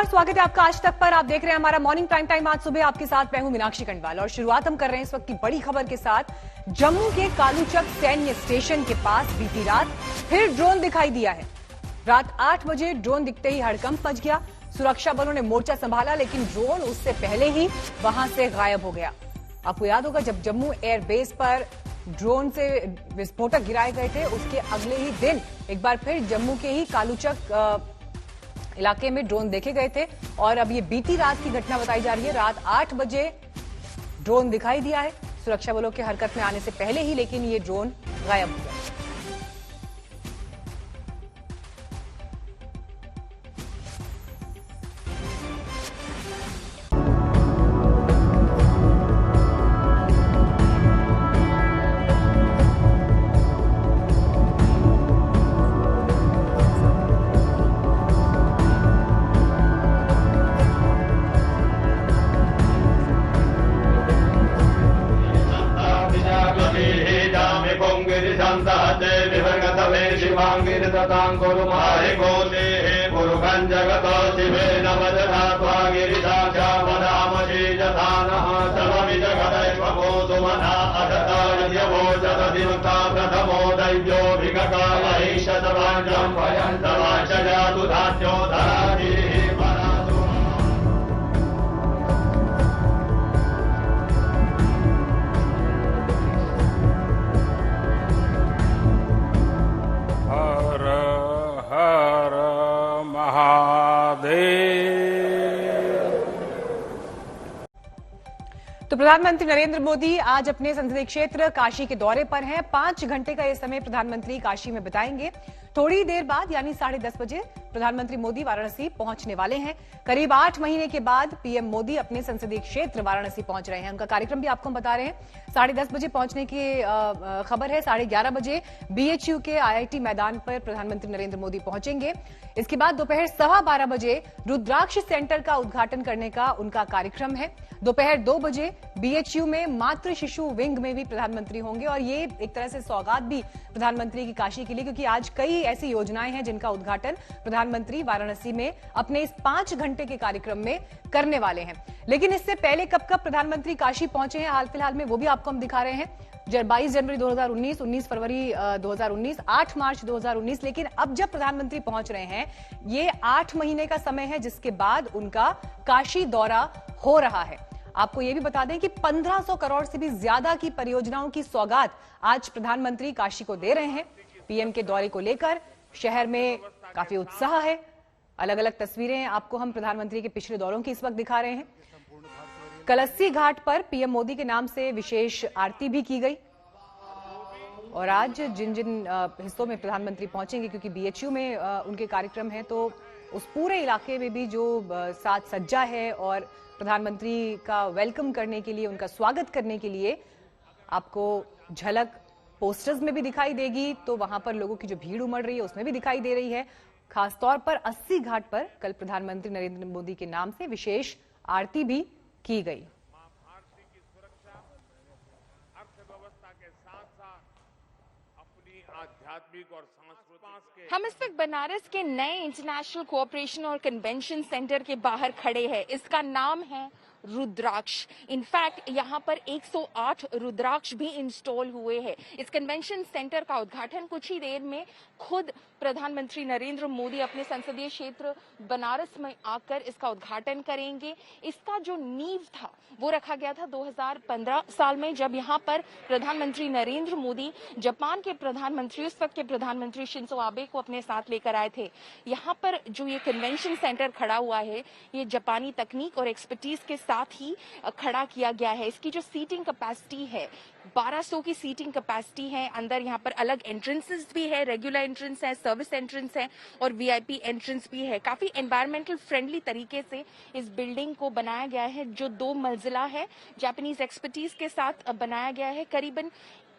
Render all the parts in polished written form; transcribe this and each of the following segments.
नमस्कार, स्वागत है आपका आज तक पर। आप देख रहे हैं हमारा मॉर्निंग प्राइम टाइम। आज सुबह आपके साथ मैं हूं मीनाक्षी खंडवाल और शुरुआत हम कर रहे हैं इस वक्त की बड़ी खबर के साथ। जम्मू के कालूचक सैन्य स्टेशन के पास बीती रात फिर ड्रोन दिखाई दिया है। रात 8 बजे ड्रोन दिखते ही हड़कंप मच गया। सुरक्षा बलों ने मोर्चा संभाला, लेकिन ड्रोन उससे पहले ही वहां से गायब हो गया। आपको याद होगा, जब जम्मू एयरबेस पर ड्रोन से विस्फोटक गिराए गए थे, उसके अगले ही दिन एक बार फिर जम्मू के ही कालूचक इलाके में ड्रोन देखे गए थे। और अब ये बीती रात की घटना बताई जा रही है। रात 8 बजे ड्रोन दिखाई दिया है सुरक्षा बलों के हरकत में आने से पहले ही, लेकिन ये ड्रोन गायब हो गया। तो प्रधानमंत्री नरेंद्र मोदी आज अपने संसदीय क्षेत्र काशी के दौरे पर हैं। 5 घंटे का यह समय प्रधानमंत्री काशी में बिताएंगे। थोड़ी देर बाद यानी 10:30 बजे प्रधानमंत्री मोदी वाराणसी पहुंचने वाले हैं। करीब 8 महीने के बाद पीएम मोदी अपने संसदीय क्षेत्र वाराणसी पहुंच रहे हैं। उनका कार्यक्रम भी आपको हम बता रहे हैं। 10:30 बजे पहुंचने की खबर है। 11:30 बजे बीएचयू के आईआईटी मैदान पर प्रधानमंत्री नरेंद्र मोदी पहुंचेंगे। इसके बाद दोपहर 12:15 बजे रुद्राक्ष सेंटर का उद्घाटन करने का उनका कार्यक्रम है। दोपहर 2 बजे बीएचयू में मातृ शिशु विंग में भी प्रधानमंत्री होंगे और ये एक तरह से सौगात भी प्रधानमंत्री की काशी के लिए, क्योंकि आज कई ऐसी योजनाएं हैं जिनका उद्घाटन प्रधानमंत्री वाराणसी में अपने इस 5 घंटे के कार्यक्रम में करने वाले हैं। लेकिन इससे पहले कब प्रधानमंत्री काशी पहुंचे हैं हाल फिलहाल में, वो भी आपको हम दिखा रहे हैं। 22 जनवरी 2019, 19 फरवरी 2019, 8 मार्च 2019। लेकिन अब जब प्रधानमंत्री पहुंच रहे हैं, ये 8 महीने का समय है जिसके बाद उनका काशी दौरा हो रहा है। आपको यह भी बता दें कि 1500 करोड़ से भी ज्यादा की परियोजनाओं की सौगात आज प्रधानमंत्री काशी को दे रहे हैं। पीएम के दौरे को लेकर शहर में काफी उत्साह है। अलग अलग तस्वीरें आपको हम प्रधानमंत्री के पिछले दौरों की इस वक्त दिखा रहे हैं। कलस्सी घाट पर पीएम मोदी के नाम से विशेष आरती भी की गई। और आज जिन जिन हिस्सों में प्रधानमंत्री पहुंचेंगे, क्योंकि बीएचयू में उनके कार्यक्रम है, तो उस पूरे इलाके में भी जो साज सज्जा है और प्रधानमंत्री का वेलकम करने के लिए, उनका स्वागत करने के लिए आपको झलक पोस्टर्स में भी दिखाई देगी। तो वहां पर लोगों की जो भीड़ उमड़ रही है उसमें भी दिखाई दे रही है। खासतौर पर 80 घाट पर कल प्रधानमंत्री नरेंद्र मोदी के नाम से विशेष आरती भी की गई। आध्यात्मिक और हम इस वक्त बनारस के नए इंटरनेशनल कोऑपरेशन और कन्वेंशन सेंटर के बाहर खड़े हैं। इसका नाम है रुद्राक्ष। इनफैक्ट यहाँ पर 108 रुद्राक्ष भी इंस्टॉल हुए हैं। इस कन्वेंशन सेंटर का उद्घाटन कुछ ही देर में खुद प्रधानमंत्री नरेंद्र मोदी अपने संसदीय क्षेत्र बनारस में आकर इसका उद्घाटन करेंगे। इसका जो नींव था वो रखा गया था 2015 साल में, जब यहाँ पर प्रधानमंत्री नरेंद्र मोदी जापान के प्रधानमंत्री, उस वक्त के प्रधानमंत्री शिंजो आबे को अपने साथ लेकर आए थे। यहाँ पर जो ये कन्वेंशन सेंटर खड़ा हुआ है, ये जापानी तकनीक और एक्सपर्टीज के साथ ही खड़ा किया गया है। इसकी जो सीटिंग कैपेसिटी है 1200 की सीटिंग कैपेसिटी है। अंदर यहाँ पर अलग एंट्रेंसेस भी है, रेगुलर एंट्रेंस है, सर्विस एंट्रेंस है और वीआईपी एंट्रेंस भी है। काफी एनवायरमेंटल फ्रेंडली तरीके से इस बिल्डिंग को बनाया गया है, जो 2 मंजिला है। जापानीज एक्सपर्टीज के साथ बनाया गया है। करीबन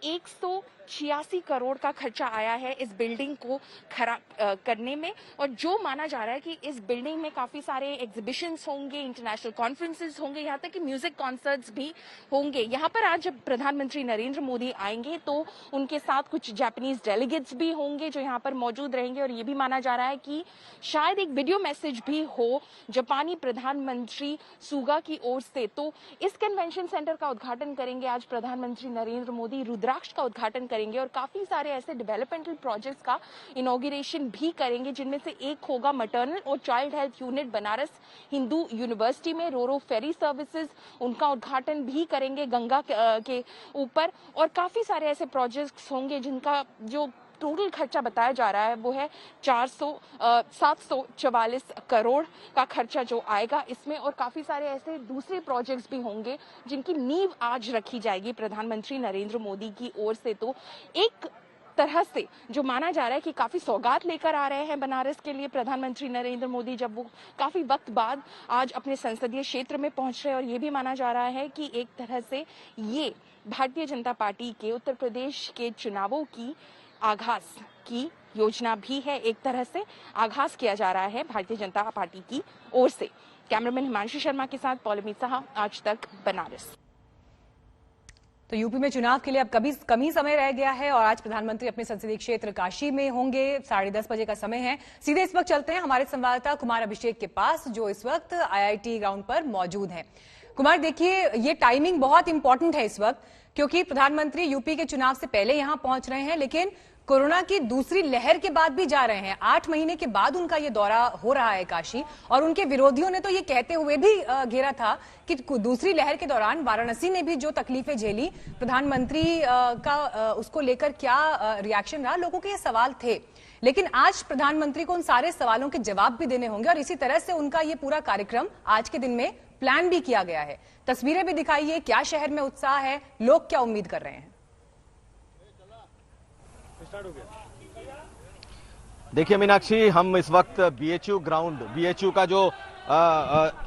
100 86 करोड़ का खर्चा आया है इस बिल्डिंग को खड़ा करने में। और जो माना जा रहा है कि इस बिल्डिंग में काफी सारे एग्जीबिशंस होंगे, इंटरनेशनल कॉन्फ्रेंसेस होंगे, यहाँ तक कि म्यूजिक कॉन्सर्ट्स भी होंगे। यहाँ पर आज जब प्रधानमंत्री नरेंद्र मोदी आएंगे तो उनके साथ कुछ जापानीज डेलीगेट्स भी होंगे जो यहाँ पर मौजूद रहेंगे। और ये भी माना जा रहा है कि शायद एक वीडियो मैसेज भी हो जापानी प्रधानमंत्री सुगा की ओर से। तो इस कन्वेंशन सेंटर का उद्घाटन करेंगे आज प्रधानमंत्री नरेंद्र मोदी, रुद्राक्ष का उद्घाटन करेंगे और काफी सारे ऐसे डेवलपमेंटल प्रोजेक्ट्स का इनॉग्रेशन भी करेंगे, जिनमें से एक होगा मैटरनल और child health unit Banaras Hindu university में। रोरो फेरी सर्विसेज, उनका उद्घाटन भी करेंगे गंगा के ऊपर। और काफी सारे ऐसे प्रोजेक्ट्स होंगे जिनका जो टोटल खर्चा बताया जा रहा है वो है 744 करोड़ का खर्चा जो आएगा इसमें। और काफी सारे ऐसे दूसरे प्रोजेक्ट्स भी होंगे जिनकी नींव आज रखी जाएगी प्रधानमंत्री नरेंद्र मोदी की ओर से। तो एक तरह से जो माना जा रहा है कि काफी सौगात लेकर आ रहे हैं बनारस के लिए प्रधानमंत्री नरेंद्र मोदी, जब वो काफी वक्त बाद आज अपने संसदीय क्षेत्र में पहुंच रहे हैं। और ये भी माना जा रहा है कि एक तरह से ये भारतीय जनता पार्टी के उत्तर प्रदेश के चुनावों की आगाज की योजना भी है। एक तरह से आगाज किया जा रहा है भारतीय जनता पार्टी की ओर से। कैमरामैन हिमांशु शर्मा के साथ पौलमी साहा, आज तक, बनारस। तो यूपी में चुनाव के लिए अब कम ही समय रह गया है और आज प्रधानमंत्री अपने संसदीय क्षेत्र काशी में होंगे। 10:30 बजे का समय है। सीधे इस वक्त चलते हैं हमारे संवाददाता कुमार अभिषेक के पास, जो इस वक्त IIT ग्राउंड पर मौजूद हैं। कुमार, देखिए, ये टाइमिंग बहुत इंपॉर्टेंट है इस वक्त, क्योंकि प्रधानमंत्री यूपी के चुनाव से पहले यहां पहुंच रहे हैं, लेकिन कोरोना की दूसरी लहर के बाद भी जा रहे हैं। 8 महीने के बाद उनका ये दौरा हो रहा है काशी। और उनके विरोधियों ने तो ये कहते हुए भी घेरा था कि दूसरी लहर के दौरान वाराणसी ने भी जो तकलीफें झेली, प्रधानमंत्री का उसको लेकर क्या रिएक्शन रहा, लोगों के ये सवाल थे। लेकिन आज प्रधानमंत्री को उन सारे सवालों के जवाब भी देने होंगे और इसी तरह से उनका ये पूरा कार्यक्रम आज के दिन में प्लान भी किया गया है। तस्वीरें भी दिखाइए, क्या शहर में उत्साह है, लोग क्या उम्मीद कर रहे हैं। देखिए मीनाक्षी, हम इस वक्त बीएचयू का जो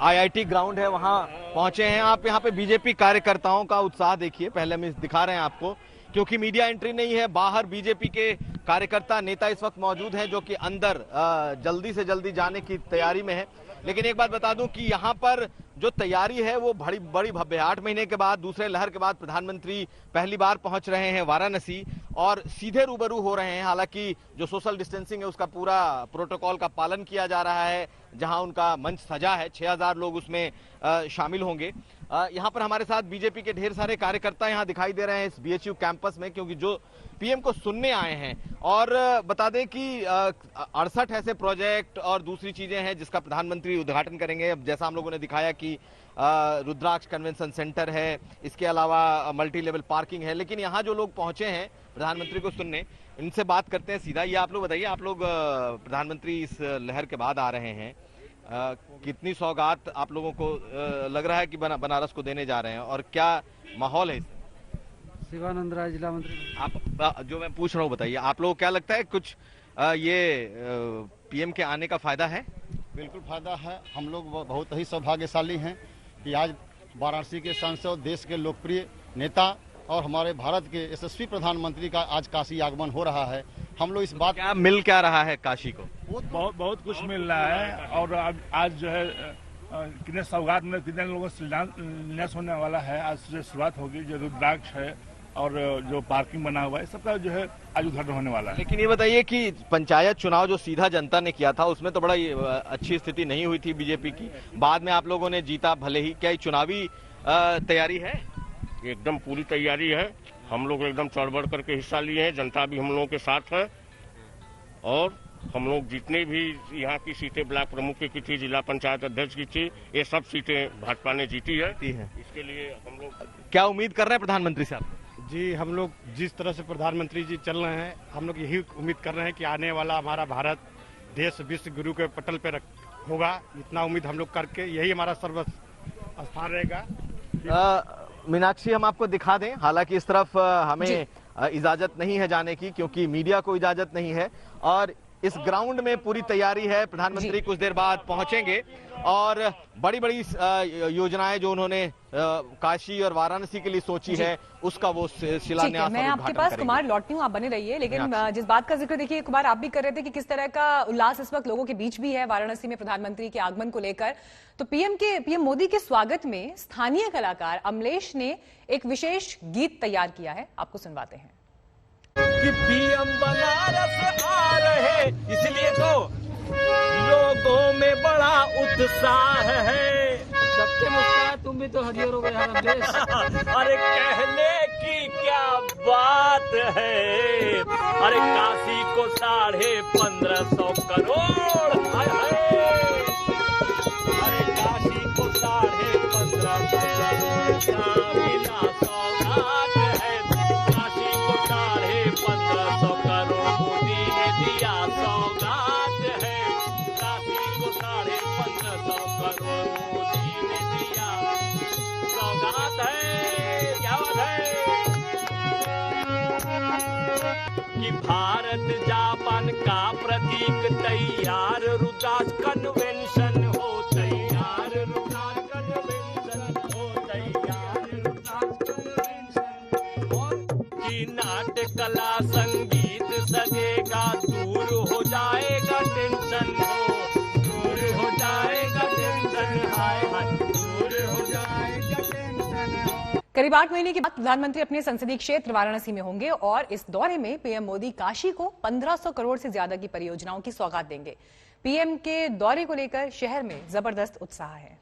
IIT ग्राउंड है वहां पहुंचे हैं। आप यहां पे बीजेपी कार्यकर्ताओं का उत्साह देखिए। पहले हम दिखा रहे हैं आपको, क्योंकि मीडिया एंट्री नहीं है। बाहर बीजेपी के कार्यकर्ता नेता इस वक्त मौजूद हैं जो कि अंदर जल्दी से जल्दी जाने की तैयारी में है। लेकिन एक बात बता दूं कि यहाँ पर जो तैयारी है वो बड़ी भव्य। 8 महीने के बाद, दूसरे लहर के बाद प्रधानमंत्री पहली बार पहुंच रहे हैं वाराणसी और सीधे रूबरू हो रहे हैं। हालांकि जो सोशल डिस्टेंसिंग है उसका पूरा प्रोटोकॉल का पालन किया जा रहा है। जहां उनका मंच सजा है, 6000 लोग उसमें शामिल होंगे। यहाँ पर हमारे साथ बीजेपी के ढेर सारे कार्यकर्ता यहाँ दिखाई दे रहे हैं इस बीएचयू कैंपस में, क्योंकि जो पीएम को सुनने आए हैं। और बता दें कि 68 ऐसे प्रोजेक्ट और दूसरी चीजें हैं जिसका प्रधानमंत्री उद्घाटन करेंगे। अब जैसा हम लोगों ने दिखाया कि रुद्राक्ष कन्वेंशन सेंटर है, इसके अलावा मल्टी लेवल पार्किंग है। लेकिन यहाँ जो लोग पहुंचे हैं प्रधानमंत्री को सुनने, इनसे बात करते हैं सीधा। ये आप लोग बताइए, आप लोग प्रधानमंत्री इस लहर के बाद आ रहे हैं, कितनी सौगात आप लोगों को लग रहा है कि बनारस को देने जा रहे हैं और क्या माहौल है? शिवानंद राय, जिला मंत्री। आप जो मैं पूछ रहा हूँ बताइए, आप लोगों को क्या लगता है कुछ ये पीएम के आने का फायदा है? बिल्कुल फायदा है। हम लोग बहुत ही सौभाग्यशाली हैं कि आज वाराणसी के सांसद, देश के लोकप्रिय नेता और हमारे भारत के यशस्वी प्रधानमंत्री का आज काशी आगमन हो रहा है। हम लोग इस बात क्या मिल क्या रहा है काशी को? बहुत कुछ मिल रहा है। और आज जो है कितने सौगात में कितने लोगों से शिलान्यास होने वाला है। आज से शुरुआत होगी। जो रुद्राक्ष है और जो पार्किंग बना हुआ है, सबका जो है आज उद्घाटन होने वाला है। लेकिन ये बताइए कि पंचायत चुनाव जो सीधा जनता ने किया था उसमें तो बड़ा अच्छी स्थिति नहीं हुई थी बीजेपी की। बाद में आप लोगों ने जीता भले ही, क्या चुनावी तैयारी है? एकदम पूरी तैयारी है। हम लोग एकदम चढ़ बढ़ करके हिस्सा लिए हैं। जनता भी हम लोगों के साथ है और हम लोग जितने भी यहाँ की सीटें ब्लॉक प्रमुख की थी, जिला पंचायत अध्यक्ष की थी, ये सब सीटें भाजपा ने जीती है। इसके लिए हम लोग क्या उम्मीद कर रहे हैं प्रधानमंत्री साहब? जी, हम लोग जिस तरह से प्रधानमंत्री जी चल रहे हैं, हम लोग यही उम्मीद कर रहे हैं कि आने वाला हमारा भारत देश विश्व गुरु के पटल पे होगा। इतना उम्मीद हम लोग करके, यही हमारा सर्वस्थान रहेगा। मीनाक्षी, हम आपको दिखा दें, हालांकि इस तरफ हमें इजाजत नहीं है जाने की, क्योंकि मीडिया को इजाजत नहीं है। और इस ग्राउंड में पूरी तैयारी है। प्रधानमंत्री कुछ देर बाद पहुंचेंगे और बड़ी बड़ी योजनाएं जो उन्होंने काशी और वाराणसी के लिए सोची है उसका वो शिलान्यास। मैं आपके पास कुमार लौटती हूँ, आप बने रहिए। लेकिन जिस बात का जिक्र देखिए कुमार आप भी कर रहे थे कि किस तरह का उल्लास इस वक्त लोगों के बीच भी है वाराणसी में प्रधानमंत्री के आगमन को लेकर, तो पीएम मोदी के स्वागत में स्थानीय कलाकार अमलेश ने एक विशेष गीत तैयार किया है, आपको सुनवाते हैं। कि पीएम बनारस आ रहे, इसलिए तो लोगों में बड़ा उत्साह है। सबके मुस्कुराए, तुम भी तो हरियर हो गए यार अमलेश। अरे कहने की क्या बात है, अरे काशी को 1550 करोड़, अरे काशी को 1550 करोड़ का मिला सौगात है, काशी को 1550 करोड़ मोदी ने दिया सौगात है, काशी को 1550 करोड़ मोदी ने दिया सौगात है। क्या बात है कि भारत जापान का प्रतीक तैयार, रुद्राक्ष कन्वेंशन हो तैयार, रुद्राक्ष कन्वेंशन हो तैयार, रुद्राक्ष कन्वेंशन और की नाट्य कला संगीत सजेगा, दूर हो जाएगा टेंशन हो, दूर हो जाएगा टेंशन, हाय हाय दूर हो जाएगा टेंशन हो। करीब 8 महीने के बाद प्रधानमंत्री अपने संसदीय क्षेत्र वाराणसी में होंगे और इस दौरे में पीएम मोदी काशी को 1500 करोड़ से ज्यादा की परियोजनाओं की सौगात देंगे। पीएम के दौरे को लेकर शहर में जबरदस्त उत्साह है।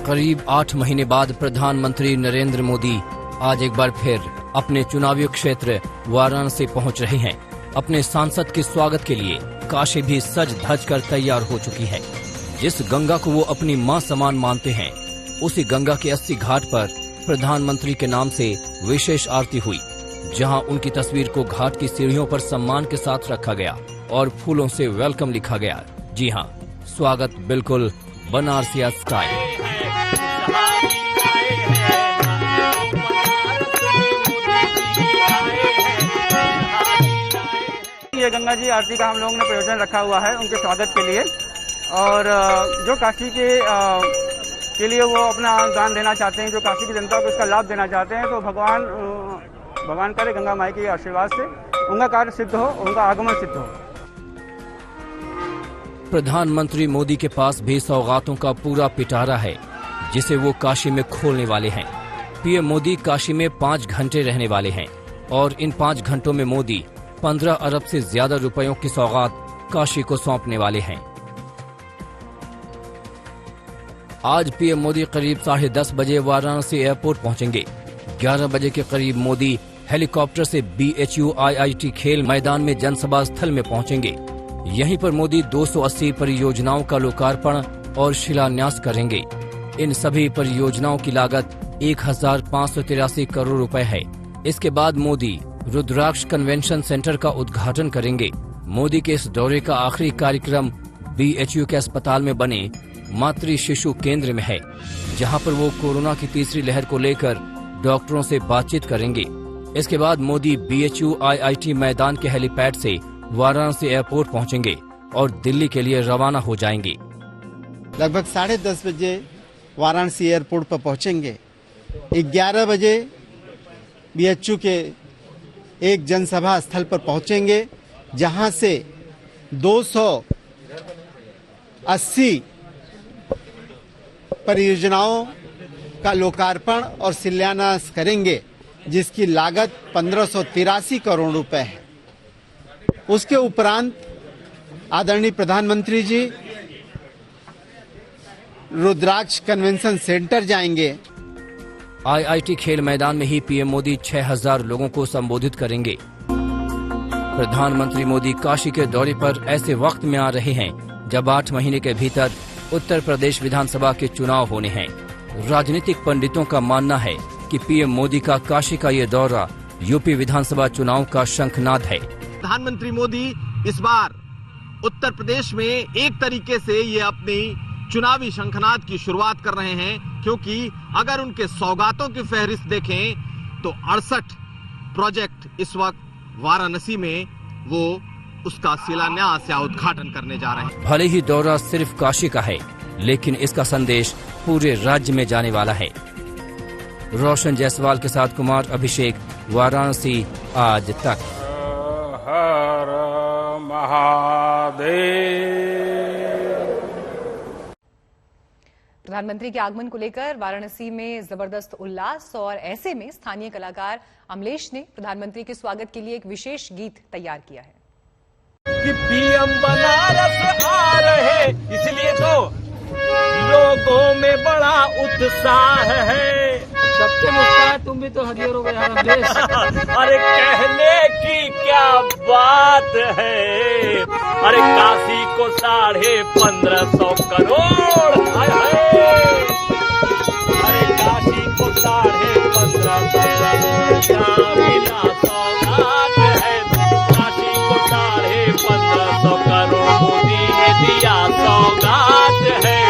करीब 8 महीने बाद प्रधानमंत्री नरेंद्र मोदी आज एक बार फिर अपने चुनावी क्षेत्र वाराणसी पहुंच रहे हैं। अपने सांसद के स्वागत के लिए काशी भी सज धज कर तैयार हो चुकी है। जिस गंगा को वो अपनी मां समान मानते हैं, उसी गंगा के 80 घाट पर प्रधानमंत्री के नाम से विशेष आरती हुई, जहां उनकी तस्वीर को घाट की सीढ़ियों पर सम्मान के साथ रखा गया और फूलों से वेलकम लिखा गया। जी हाँ, स्वागत बिल्कुल बनारसिया स्टाइल। ये गंगा जी आरती का हम लोगों ने प्रयोजन रखा हुआ है उनके स्वागत के लिए, और जो काशी के लिए वो अपना दान देना चाहते हैं, जो काशी की जनता को इसका लाभ देना चाहते हैं, तो भगवान करे गंगा माई के आशीर्वाद से उनका कार्य सिद्ध हो, उनका आगमन सिद्ध हो। प्रधानमंत्री मोदी के पास भी सौगातों का पूरा पिटारा है, जिसे वो काशी में खोलने वाले हैं। पीएम मोदी काशी में 5 घंटे रहने वाले हैं और इन 5 घंटों में मोदी 15 अरब से ज्यादा रुपयों की सौगात काशी को सौंपने वाले हैं। आज पीएम मोदी करीब 10:30 बजे वाराणसी एयरपोर्ट पहुंचेंगे। 11 बजे के करीब मोदी हेलीकॉप्टर से BHU IIT खेल मैदान में जनसभा स्थल में पहुंचेंगे। यहीं पर मोदी 280 परियोजनाओं का लोकार्पण और शिलान्यास करेंगे। इन सभी परियोजनाओं की लागत 1583 करोड़ रुपए है। इसके बाद मोदी रुद्राक्ष कन्वेंशन सेंटर का उद्घाटन करेंगे। मोदी के इस दौरे का आखिरी कार्यक्रम BHU के अस्पताल में बने मातृ शिशु केंद्र में है, जहां पर वो कोरोना की तीसरी लहर को लेकर डॉक्टरों से बातचीत करेंगे। इसके बाद मोदी BHU IIT मैदान के हेलीपैड से वाराणसी एयरपोर्ट पहुंचेंगे और दिल्ली के लिए रवाना हो जाएंगे। लगभग 10:30 बजे वाराणसी एयरपोर्ट पर पहुंचेंगे। 11 बजे BHU के एक जनसभा स्थल पर पहुंचेंगे, जहां से 280 परियोजनाओं का लोकार्पण और शिलान्यास करेंगे, जिसकी लागत 1583 करोड़ रुपए है। उसके उपरांत आदरणीय प्रधानमंत्री जी रुद्राक्ष कन्वेंशन सेंटर जाएंगे। IIT खेल मैदान में ही पीएम मोदी 6000 लोगों को संबोधित करेंगे। प्रधानमंत्री मोदी काशी के दौरे पर ऐसे वक्त में आ रहे हैं जब 8 महीने के भीतर उत्तर प्रदेश विधानसभा के चुनाव होने हैं। राजनीतिक पंडितों का मानना है कि पीएम मोदी का काशी का ये दौरा यूपी विधानसभा चुनाव का शंखनाद है। प्रधानमंत्री मोदी इस बार उत्तर प्रदेश में एक तरीके से ये अपनी चुनावी शंखनाद की शुरुआत कर रहे हैं, क्योंकि अगर उनके सौगातों की फहरिस्त देखें तो 68 प्रोजेक्ट इस वक्त वाराणसी में वो उसका शिलान्यास या उद्घाटन करने जा रहे हैं। भले ही दौरा सिर्फ काशी का है, लेकिन इसका संदेश पूरे राज्य में जाने वाला है। रोशन जायसवाल के साथ कुमार अभिषेक, वाराणसी आज तक। हर महादेव। प्रधानमंत्री के आगमन को लेकर वाराणसी में जबरदस्त उल्लास, और ऐसे में स्थानीय कलाकार अमलेश ने प्रधानमंत्री के स्वागत के लिए एक विशेष गीत तैयार किया है। कि पीएम बनारस आ रहे, इसलिए तो लोगों में बड़ा उत्साह है। सबके मुस्कान, तुम भी तो हरियर हो गए यार देश। अरे कहने की क्या बात है, अरे काशी को 1550 करोड़, अरे काशी को 1550 करोड़ का मिला सौगात है, काशी को 1550 करोड़ मोदी ने दिया सौगात है,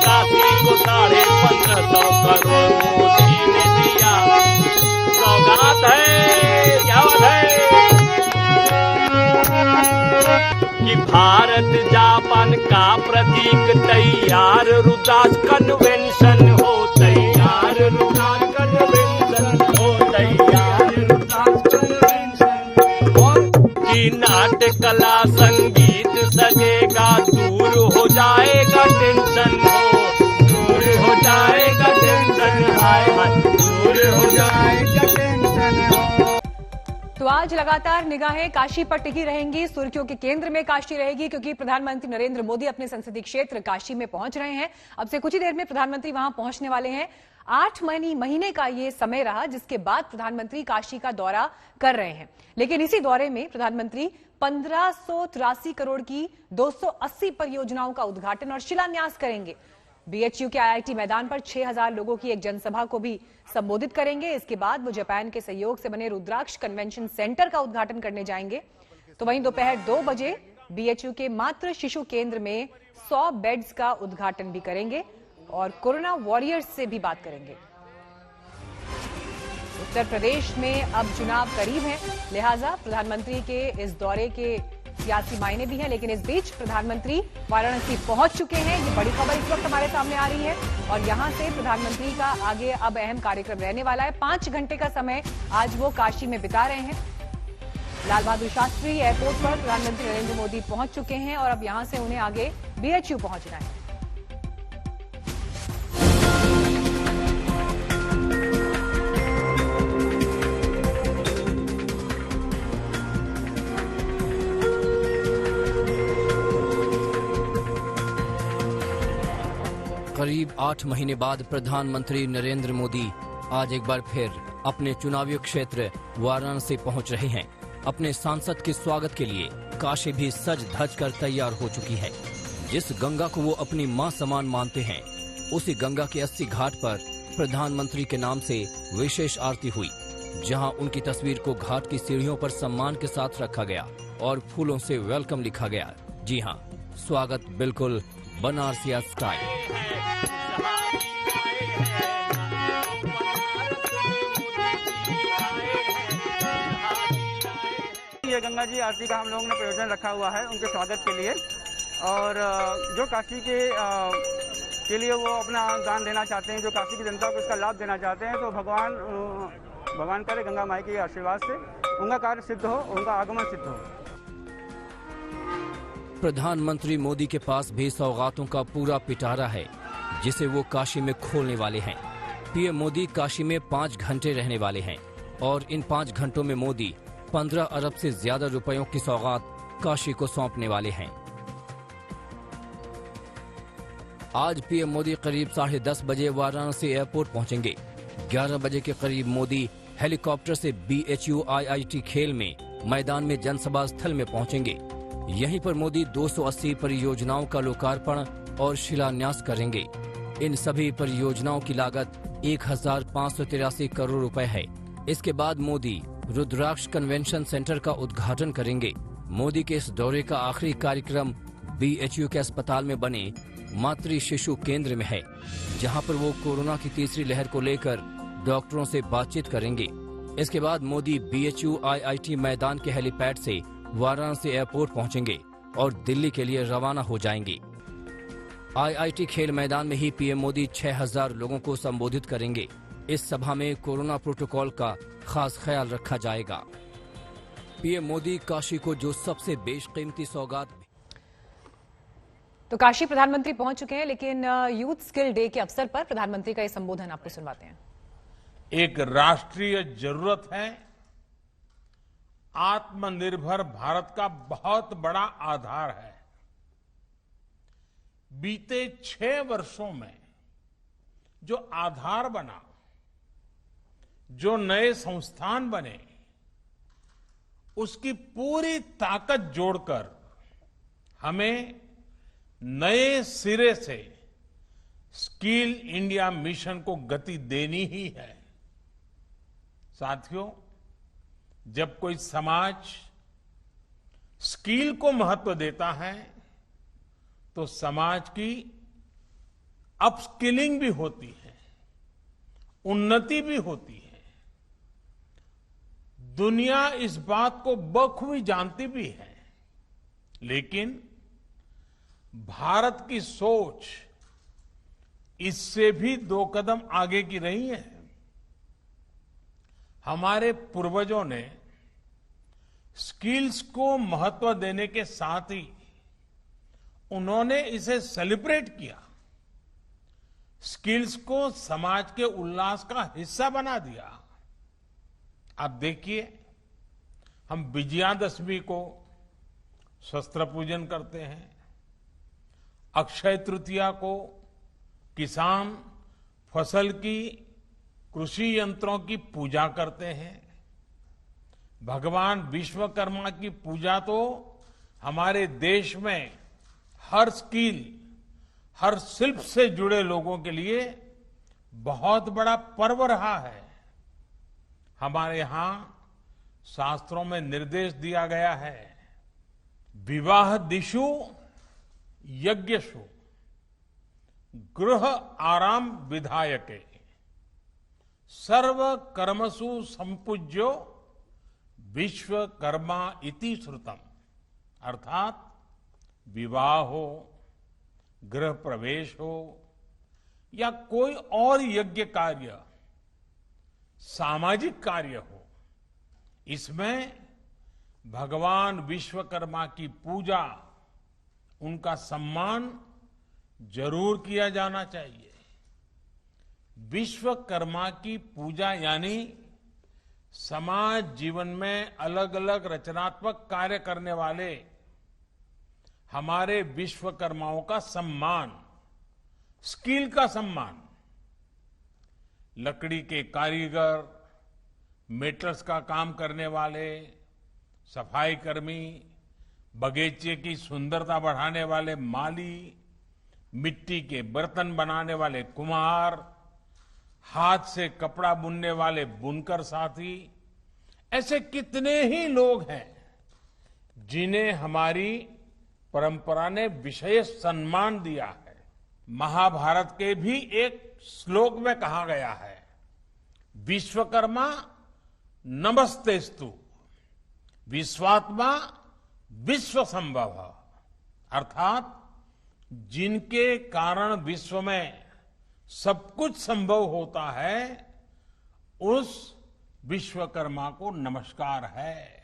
काशी को 1550 करोड़ मोदी ने दिया सौगात है। क्या बात है कि भारत जापान का प्रतीक तैयार, रुद्राक्ष कन्वेंशन हो तैयार, रुद्राक्ष कन्वेंशन हो तैयार, रुद्राक्ष कन्वेंशन। और की नाट्य कला संगीत सजेगा, दूर हो जाएगा टेंशन हो, दूर हो जाएगा टेंशन, हाय हाय दूर हो जाएगा टेंशन हो। तो आज लगातार निगाहें काशी पर टिकी रहेंगी। सुर्खियों के केंद्र में काशी रहेगी, क्योंकि प्रधानमंत्री नरेंद्र मोदी अपने संसदीय क्षेत्र काशी में पहुंच रहे हैं। अब से कुछ ही देर में प्रधानमंत्री वहां पहुंचने वाले हैं। 8 महीने का ये समय रहा जिसके बाद प्रधानमंत्री काशी का दौरा कर रहे हैं, लेकिन इसी दौरे में प्रधानमंत्री 1583 करोड़ की 280 परियोजनाओं का उद्घाटन और शिलान्यास करेंगे। बीएचयू के आईआईटी मैदान पर 6000 लोगों की एक जनसभा को भी संबोधित करेंगे। इसके बाद वो जापान के सहयोग से बने रुद्राक्ष कन्वेंशन सेंटर का उद्घाटन करने जाएंगे। तो वहीं दोपहर 2 बजे बीएचयू के मातृ शिशु केंद्र में 100 बेड्स का उद्घाटन भी करेंगे और कोरोना वॉरियर्स से भी बात करेंगे। उत्तर प्रदेश में अब चुनाव करीब है, लिहाजा प्रधानमंत्री के इस दौरे के सियासी मायने भी हैं, लेकिन इस बीच प्रधानमंत्री वाराणसी पहुंच चुके हैं। ये बड़ी खबर इस वक्त हमारे सामने आ रही है और यहां से प्रधानमंत्री का आगे अब अहम कार्यक्रम रहने वाला है। 5 घंटे का समय आज वो काशी में बिता रहे हैं। लाल बहादुर शास्त्री एयरपोर्ट पर प्रधानमंत्री नरेंद्र मोदी पहुंच चुके हैं और अब यहां से उन्हें आगे बीएचयू पहुंचना है। करीब 8 महीने बाद प्रधानमंत्री नरेंद्र मोदी आज एक बार फिर अपने चुनावी क्षेत्र वाराणसी पहुंच रहे हैं। अपने सांसद के स्वागत के लिए काशी भी सज धज कर तैयार हो चुकी है। जिस गंगा को वो अपनी मां समान मानते हैं, उसी गंगा के 80 घाट पर प्रधानमंत्री के नाम से विशेष आरती हुई, जहां उनकी तस्वीर को घाट की सीढ़ियों पर सम्मान के साथ रखा गया और फूलों से वेलकम लिखा गया। जी हाँ, स्वागत बिल्कुल बनारसिया स्टाइल। ये गंगा जी आरती का हम लोगों ने प्रयोजन रखा हुआ है उनके स्वागत के लिए, और जो काशी के लिए वो अपना दान देना चाहते हैं, जो काशी की जनता को इसका लाभ देना चाहते हैं, तो भगवान करे गंगा माई के आशीर्वाद से उनका कार्य सिद्ध हो, उनका आगमन सिद्ध हो। प्रधानमंत्री मोदी के पास भी सौगातों का पूरा पिटारा है, जिसे वो काशी में खोलने वाले हैं। पीएम मोदी काशी में 5 घंटे रहने वाले हैं और इन 5 घंटों में मोदी 15 अरब से ज्यादा रुपयों की सौगात काशी को सौंपने वाले हैं। आज पीएम मोदी करीब 10:30 बजे वाराणसी एयरपोर्ट पहुंचेंगे। 11 बजे के करीब मोदी हेलीकॉप्टर से बीएचयू आईआईटी खेल में मैदान में जनसभा स्थल में पहुंचेंगे। यहीं पर मोदी 280 परियोजनाओं का लोकार्पण और शिलान्यास करेंगे। इन सभी परियोजनाओं की लागत 1583 करोड़ रुपए है। इसके बाद मोदी रुद्राक्ष कन्वेंशन सेंटर का उद्घाटन करेंगे। मोदी के इस दौरे का आखिरी कार्यक्रम BHU के अस्पताल में बने मातृ शिशु केंद्र में है, जहां पर वो कोरोना की तीसरी लहर को लेकर डॉक्टरों से बातचीत करेंगे। इसके बाद मोदी BHU IIT मैदान के हेलीपैड से वाराणसी एयरपोर्ट पहुंचेंगे और दिल्ली के लिए रवाना हो जाएंगे। IIT खेल मैदान में ही PM मोदी 6000 लोगों को संबोधित करेंगे। इस सभा में कोरोना प्रोटोकॉल का खास ख्याल रखा जाएगा। PM मोदी काशी को जो सबसे बेशकीमती सौगात। तो काशी प्रधानमंत्री पहुंच चुके हैं, लेकिन यूथ स्किल डे के अवसर पर प्रधानमंत्री का ये संबोधन आपको सुनवाते हैं। एक राष्ट्रीय जरूरत है। आत्मनिर्भर भारत का बहुत बड़ा आधार है। बीते 6 वर्षों में जो आधार बना, जो नए संस्थान बने, उसकी पूरी ताकत जोड़कर हमें नए सिरे से स्किल इंडिया मिशन को गति देनी ही है। साथियों, जब कोई समाज स्किल को महत्व देता है तो समाज की अपस्किलिंग भी होती है, उन्नति भी होती है। दुनिया इस बात को बखूबी जानती भी है, लेकिन भारत की सोच इससे भी 2 कदम आगे की रही है। हमारे पूर्वजों ने स्किल्स को महत्व देने के साथ ही उन्होंने इसे सेलिब्रेट किया, स्किल्स को समाज के उल्लास का हिस्सा बना दिया। आप देखिए, हम विजयादशमी को शस्त्र पूजन करते हैं, अक्षय तृतीया को किसान फसल की कृषि यंत्रों की पूजा करते हैं, भगवान विश्वकर्मा की पूजा तो हमारे देश में हर स्किल, हर शिल्प से जुड़े लोगों के लिए बहुत बड़ा पर्व रहा है। हमारे यहां शास्त्रों में निर्देश दिया गया है, विवाह दिशु यज्ञशु गृह आराम विधायके सर्व कर्मसु संपूज्यो विश्वकर्मा इति श्रुतम। अर्थात विवाह हो, गृह प्रवेश हो या कोई और यज्ञ कार्य, सामाजिक कार्य हो, इसमें भगवान विश्वकर्मा की पूजा, उनका सम्मान जरूर किया जाना चाहिए। विश्वकर्मा की पूजा यानी समाज जीवन में अलग अलग रचनात्मक कार्य करने वाले हमारे विश्वकर्माओं का सम्मान, स्किल का सम्मान। लकड़ी के कारीगर, मेटल्स का काम करने वाले, सफाई कर्मी, बगीचे की सुंदरता बढ़ाने वाले माली, मिट्टी के बर्तन बनाने वाले कुम्हार, हाथ से कपड़ा बुनने वाले बुनकर साथी, ऐसे कितने ही लोग हैं जिन्हें हमारी परंपरा ने विशेष सम्मान दिया है। महाभारत के भी एक श्लोक में कहा गया है, विश्वकर्मा नमस्तेस्तु विश्वात्मा विश्व संभव। अर्थात जिनके कारण विश्व में सब कुछ संभव होता है, उस विश्वकर्मा को नमस्कार है।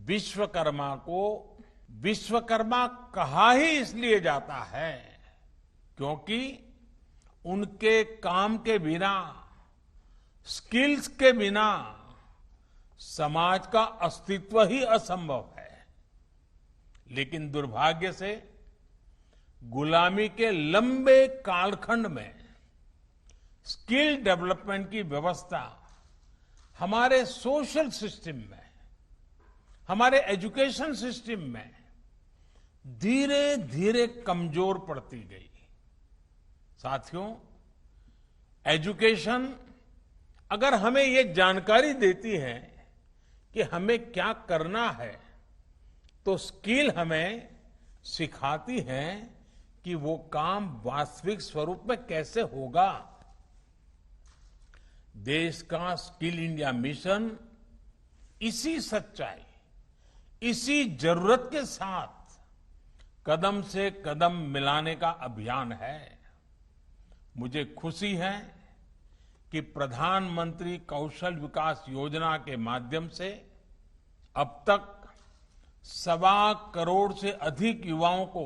विश्वकर्मा को विश्वकर्मा कहा ही इसलिए जाता है क्योंकि उनके काम के बिना, स्किल्स के बिना समाज का अस्तित्व ही असंभव है। लेकिन दुर्भाग्य से गुलामी के लंबे कालखंड में स्किल डेवलपमेंट की व्यवस्था हमारे सोशल सिस्टम में, हमारे एजुकेशन सिस्टम में धीरे धीरे कमजोर पड़ती गई। साथियों, एजुकेशन अगर हमें ये जानकारी देती है कि हमें क्या करना है, तो स्किल हमें सिखाती है कि वो काम वास्तविक स्वरूप में कैसे होगा। देश का स्किल इंडिया मिशन इसी सच्चाई, इसी जरूरत के साथ कदम से कदम मिलाने का अभियान है। मुझे खुशी है कि प्रधानमंत्री कौशल विकास योजना के माध्यम से अब तक 1.25 करोड़ से अधिक युवाओं को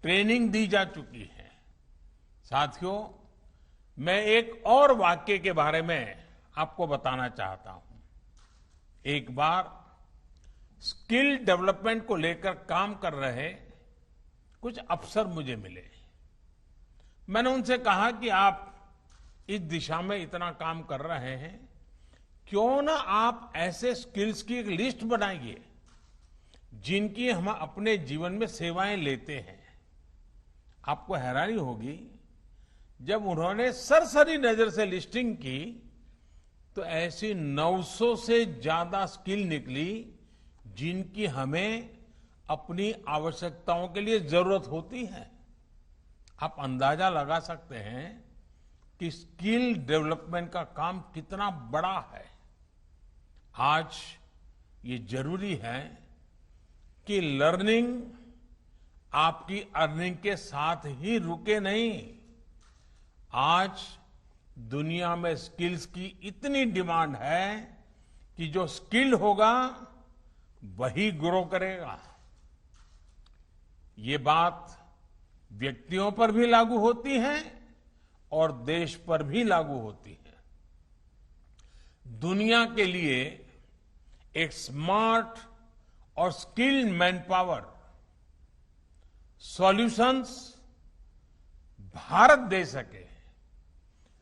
ट्रेनिंग दी जा चुकी है। साथियों, मैं एक और वाक्य के बारे में आपको बताना चाहता हूं। एक बार स्किल डेवलपमेंट को लेकर काम कर रहे कुछ अफसर मुझे मिले। मैंने उनसे कहा कि आप इस दिशा में इतना काम कर रहे हैं, क्यों ना आप ऐसे स्किल्स की एक लिस्ट बनाइए जिनकी हम अपने जीवन में सेवाएं लेते हैं। आपको हैरानी होगी, जब उन्होंने सरसरी नजर से लिस्टिंग की तो ऐसी 900 से ज्यादा स्किल निकली जिनकी हमें अपनी आवश्यकताओं के लिए जरूरत होती है। आप अंदाजा लगा सकते हैं कि स्किल डेवलपमेंट का काम कितना बड़ा है। आज ये जरूरी है कि लर्निंग आपकी अर्निंग के साथ ही रुके नहीं। आज दुनिया में स्किल्स की इतनी डिमांड है कि जो स्किल होगा वही ग्रो करेगा। ये बात व्यक्तियों पर भी लागू होती है और देश पर भी लागू होती है। दुनिया के लिए एक स्मार्ट और skilled man power solutions Bharat दे सके,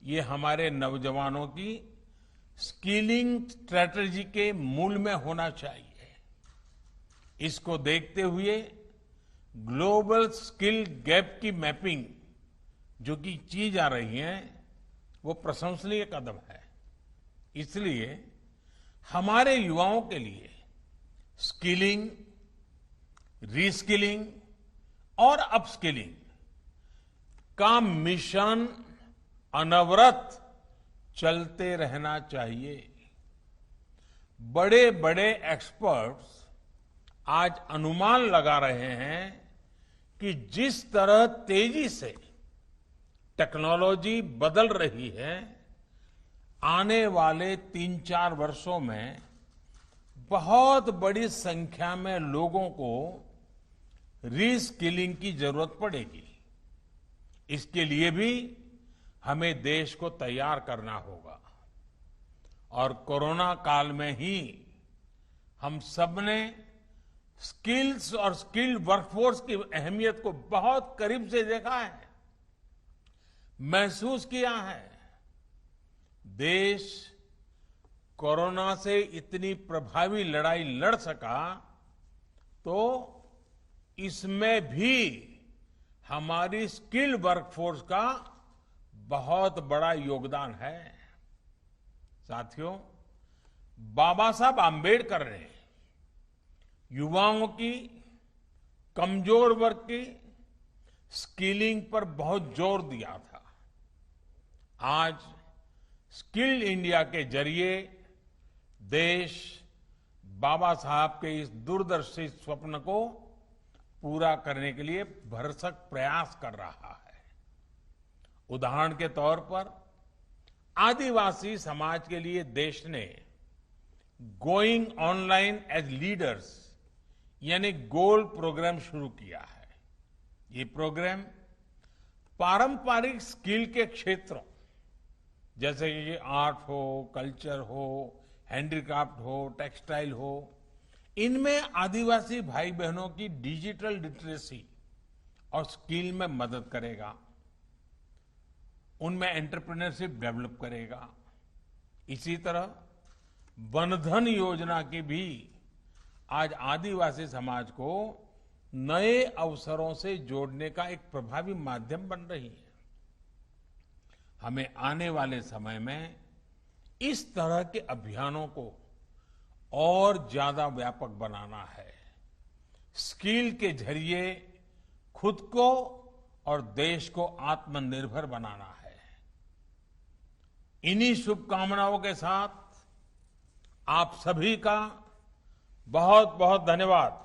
ये हमारे नौजवानों की स्किलिंग स्ट्रेटजी के मूल में होना चाहिए। इसको देखते हुए ग्लोबल स्किल गैप की मैपिंग जो कि की जा रही है, वो प्रशंसनीय कदम है। इसलिए हमारे युवाओं के लिए स्किलिंग, रीस्किलिंग और अपस्किलिंग का मिशन अनवरत चलते रहना चाहिए। बड़े बड़े एक्सपर्ट्स आज अनुमान लगा रहे हैं कि जिस तरह तेजी से टेक्नोलॉजी बदल रही है, आने वाले 3-4 वर्षों में बहुत बड़ी संख्या में लोगों को रीस्किलिंग की जरूरत पड़ेगी। इसके लिए भी हमें देश को तैयार करना होगा। और कोरोना काल में ही हम सबने स्किल्स और स्किल्ड वर्कफोर्स की अहमियत को बहुत करीब से देखा है, महसूस किया है। देश कोरोना से इतनी प्रभावी लड़ाई लड़ सका तो इसमें भी हमारी स्किल्ड वर्कफोर्स का बहुत बड़ा योगदान है। साथियों, बाबा साहब आंबेडकर ने युवाओं की, कमजोर वर्ग की स्किलिंग पर बहुत जोर दिया था। आज स्किल इंडिया के जरिए देश बाबा साहब के इस दूरदर्शी स्वप्न को पूरा करने के लिए भरसक प्रयास कर रहा है। उदाहरण के तौर पर आदिवासी समाज के लिए देश ने गोइंग ऑनलाइन एज लीडर्स यानी गोल्ड प्रोग्राम शुरू किया है। ये प्रोग्राम पारंपरिक स्किल के क्षेत्रों जैसे कि आर्ट हो, कल्चर हो, हैंडीक्राफ्ट हो, टेक्सटाइल हो, इनमें आदिवासी भाई बहनों की डिजिटल लिटरेसी और स्किल में मदद करेगा, उनमें एंटरप्रेन्योरशिप डेवलप करेगा। इसी तरह वनधन योजना की भी आज आदिवासी समाज को नए अवसरों से जोड़ने का एक प्रभावी माध्यम बन रही है। हमें आने वाले समय में इस तरह के अभियानों को और ज्यादा व्यापक बनाना है। स्किल के जरिए खुद को और देश को आत्मनिर्भर बनाना है। इन्हीं शुभकामनाओं के साथ आप सभी का बहुत बहुत धन्यवाद।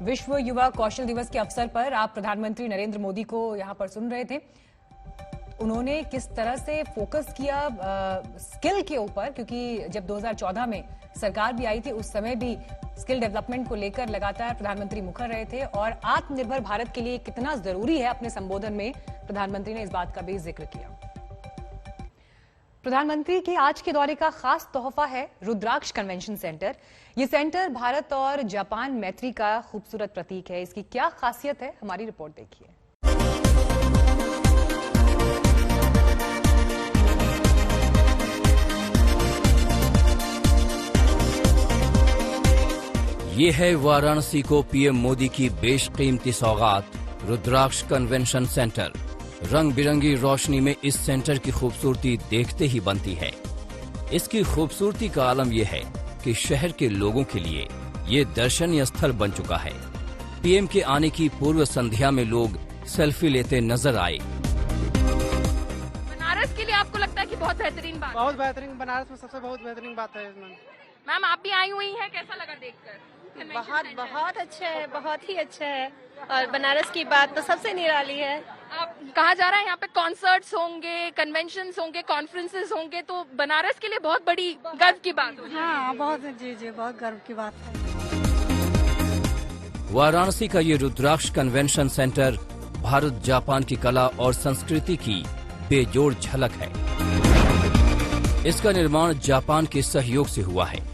विश्व युवा कौशल दिवस के अवसर पर आप प्रधानमंत्री नरेंद्र मोदी को यहां पर सुन रहे थे। उन्होंने किस तरह से फोकस किया स्किल के ऊपर, क्योंकि जब 2014 में सरकार भी आई थी उस समय भी स्किल डेवलपमेंट को लेकर लगातार प्रधानमंत्री मुखर रहे थे और आत्मनिर्भर भारत के लिए कितना जरूरी है अपने संबोधन में प्रधानमंत्री ने इस बात का भी जिक्र किया। प्रधानमंत्री के आज के दौरे का खास तोहफा है रुद्राक्ष कन्वेंशन सेंटर। ये सेंटर भारत और जापान मैत्री का खूबसूरत प्रतीक है। इसकी क्या खासियत है, हमारी रिपोर्ट देखिए। ये है वाराणसी को पीएम मोदी की बेशकीमती सौगात, रुद्राक्ष कन्वेंशन सेंटर। रंग बिरंगी रोशनी में इस सेंटर की खूबसूरती देखते ही बनती है। इसकी खूबसूरती का आलम यह है कि शहर के लोगों के लिए ये दर्शनीय स्थल बन चुका है। पीएम के आने की पूर्व संध्या में लोग सेल्फी लेते नजर आए। बनारस के लिए आपको लगता है कि बहुत बेहतरीन बात? बहुत बेहतरीन, बनारस में सबसे बहुत बेहतरीन बात है इसमें। मैम आप भी आई हुई हैं, कैसा लगा देखकर? बहुत अच्छा है, बहुत ही अच्छा है। और बनारस की बात तो सबसे निराली है। आप कहा जा रहा है यहाँ पे कॉन्सर्ट्स होंगे, कन्वेंशंस होंगे, कॉन्फ्रेंसेस होंगे, तो बनारस के लिए बहुत बड़ी गर्व की बात है। हाँ बहुत, जी बहुत गर्व की बात है। वाराणसी का ये रुद्राक्ष कन्वेंशन सेंटर भारत जापान की कला और संस्कृति की बेजोड़ झलक है। इसका निर्माण जापान के सहयोग से हुआ है।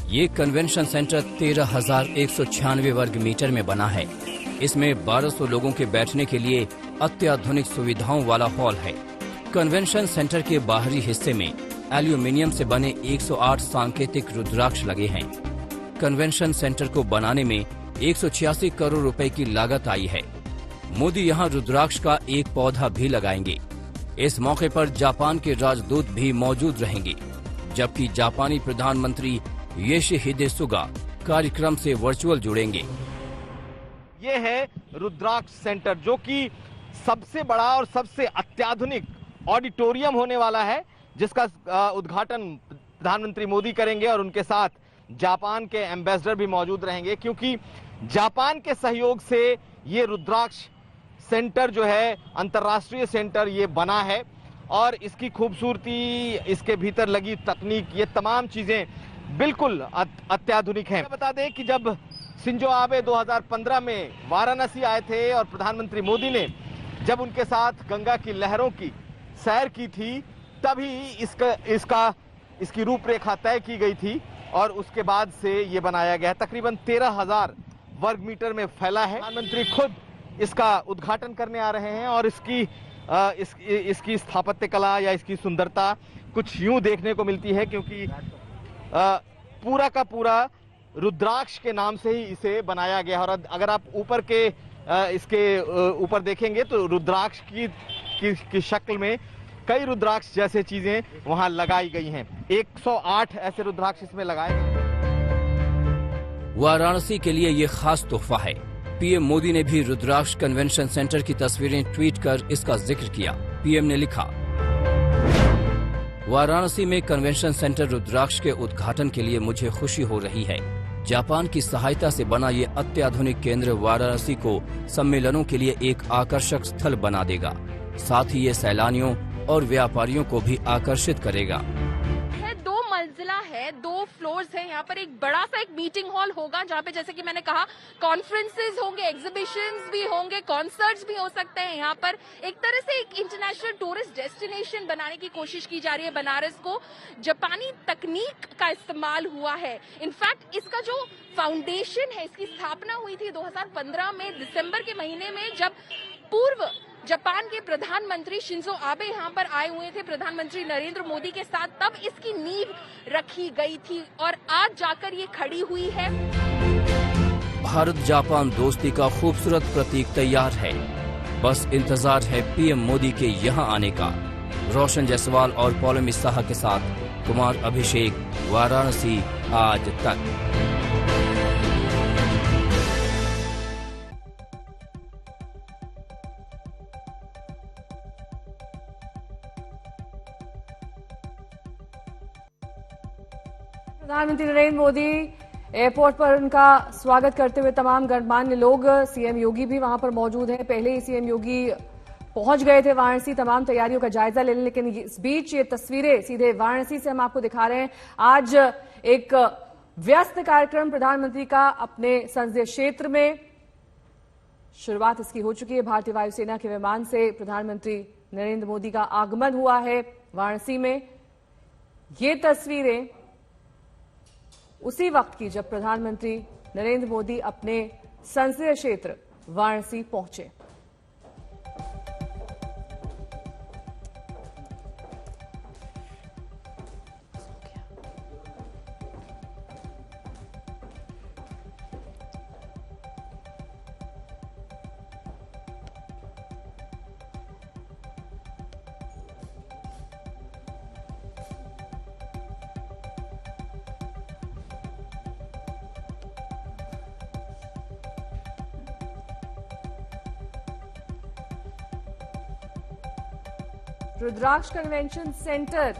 ये कन्वेंशन सेंटर 13,196 वर्ग मीटर में बना है। इसमें 1200 लोगों के बैठने के लिए अत्याधुनिक सुविधाओं वाला हॉल है। कन्वेंशन सेंटर के बाहरी हिस्से में एल्यूमिनियम से बने 108 सांकेतिक रुद्राक्ष लगे हैं। कन्वेंशन सेंटर को बनाने में 186 करोड़ रुपए की लागत आई है। मोदी यहाँ रुद्राक्ष का एक पौधा भी लगाएंगे। इस मौके पर जापान के राजदूत भी मौजूद रहेंगे, जबकि जापानी प्रधानमंत्री योशिहिदे सुगा कार्यक्रम से वर्चुअल जुड़ेंगे। ये है रुद्राक्ष सेंटर, जो कि सबसे बड़ा और सबसे अत्याधुनिक ऑडिटोरियम होने वाला है, जिसका उद्घाटन प्रधानमंत्री मोदी करेंगे और उनके साथ जापान के एम्बेसडर भी मौजूद रहेंगे, क्योंकि जापान के सहयोग से ये रुद्राक्ष सेंटर जो है अंतर्राष्ट्रीय सेंटर ये बना है। और इसकी खूबसूरती, इसके भीतर लगी तकनीक, ये तमाम चीजें बिल्कुल अत्याधुनिक हैं। बता दें कि जब शिंजो आबे 2015 में वाराणसी आए थे और प्रधानमंत्री मोदी ने जब उनके साथ गंगा की लहरों की सैर की थी, तभी इसकी रूपरेखा तय की गई थी और उसके बाद से ये बनाया गया। तकरीबन 13,000 वर्ग मीटर में फैला है। प्रधानमंत्री खुद इसका उद्घाटन करने आ रहे हैं और इसकी स्थापत्य कला या इसकी सुंदरता कुछ यूं देखने को मिलती है, क्योंकि पूरा का पूरा रुद्राक्ष के नाम से ही इसे बनाया गया। और अगर आप ऊपर के इसके ऊपर देखेंगे तो रुद्राक्ष की शक्ल में कई रुद्राक्ष जैसे चीजें वहां लगाई गई हैं। 108 ऐसे रुद्राक्ष इसमें लगाए गए। वाराणसी के लिए ये खास तोहफा है। पीएम मोदी ने भी रुद्राक्ष कन्वेंशन सेंटर की तस्वीरें ट्वीट कर इसका जिक्र किया। पीएम ने लिखा, वाराणसी में कन्वेंशन सेंटर रुद्राक्ष के उद्घाटन के लिए मुझे खुशी हो रही है। जापान की सहायता से बना ये अत्याधुनिक केंद्र वाराणसी को सम्मेलनों के लिए एक आकर्षक स्थल बना देगा। साथ ही ये सैलानियों और व्यापारियों को भी आकर्षित करेगा। 2 मंजिला है, 2 फ्लोर्स है। यहाँ पर एक बड़ा सा एक मीटिंग हॉल होगा, जहाँ पे जैसे कि मैंने कहा कॉन्फ्रेंसेस होंगे, एग्जीबिशंस भी होंगे, कॉन्सर्ट्स भी हो सकते हैं। यहाँ पर एक तरह से एक इंटरनेशनल टूरिस्ट डेस्टिनेशन बनाने की कोशिश की जा रही है। बनारस को जापानी तकनीक का इस्तेमाल हुआ है। इनफैक्ट इसका जो फाउंडेशन है, इसकी स्थापना हुई थी 2015 में दिसंबर के महीने में, जब पूर्व जापान के प्रधानमंत्री शिंजो आबे यहाँ पर आए हुए थे प्रधानमंत्री नरेंद्र मोदी के साथ, तब इसकी नींव रखी गई थी और आज जाकर ये खड़ी हुई है। भारत जापान दोस्ती का खूबसूरत प्रतीक तैयार है। बस इंतजार है पीएम मोदी के यहां आने का। रोशन जायसवाल और पौलमी साहा के साथ कुमार अभिषेक, वाराणसी आज तक। प्रधानमंत्री नरेंद्र मोदी एयरपोर्ट पर उनका स्वागत करते हुए तमाम गणमान्य लोग, सीएम योगी भी वहां पर मौजूद हैं। पहले ही सीएम योगी पहुंच गए थे वाराणसी तमाम तैयारियों का जायजा लेने, लेकिन इस बीच ये तस्वीरें सीधे वाराणसी से हम आपको दिखा रहे हैं। आज एक व्यस्त कार्यक्रम प्रधानमंत्री का अपने संसदीय क्षेत्र में, शुरुआत इसकी हो चुकी है। भारतीय वायुसेना के विमान से प्रधानमंत्री नरेंद्र मोदी का आगमन हुआ है वाराणसी में। ये तस्वीरें उसी वक्त की जब प्रधानमंत्री नरेंद्र मोदी अपने संसदीय क्षेत्र वाराणसी पहुंचे। रुद्राक्ष कन्वेंशन सेंटर,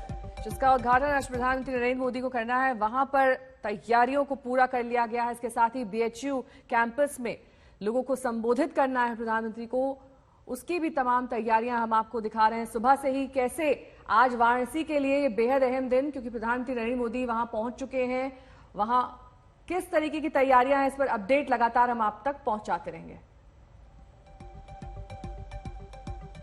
जिसका उद्घाटन आज प्रधानमंत्री नरेंद्र मोदी को करना है, वहां पर तैयारियों को पूरा कर लिया गया है। इसके साथ ही बीएचयू कैंपस में लोगों को संबोधित करना है प्रधानमंत्री को, उसकी भी तमाम तैयारियां हम आपको दिखा रहे हैं। सुबह से ही कैसे आज वाराणसी के लिए ये बेहद अहम दिन, क्योंकि प्रधानमंत्री नरेंद्र मोदी वहां पहुंच चुके हैं, वहां किस तरीके की तैयारियां हैं, इस पर अपडेट लगातार हम आप तक पहुंचाते रहेंगे।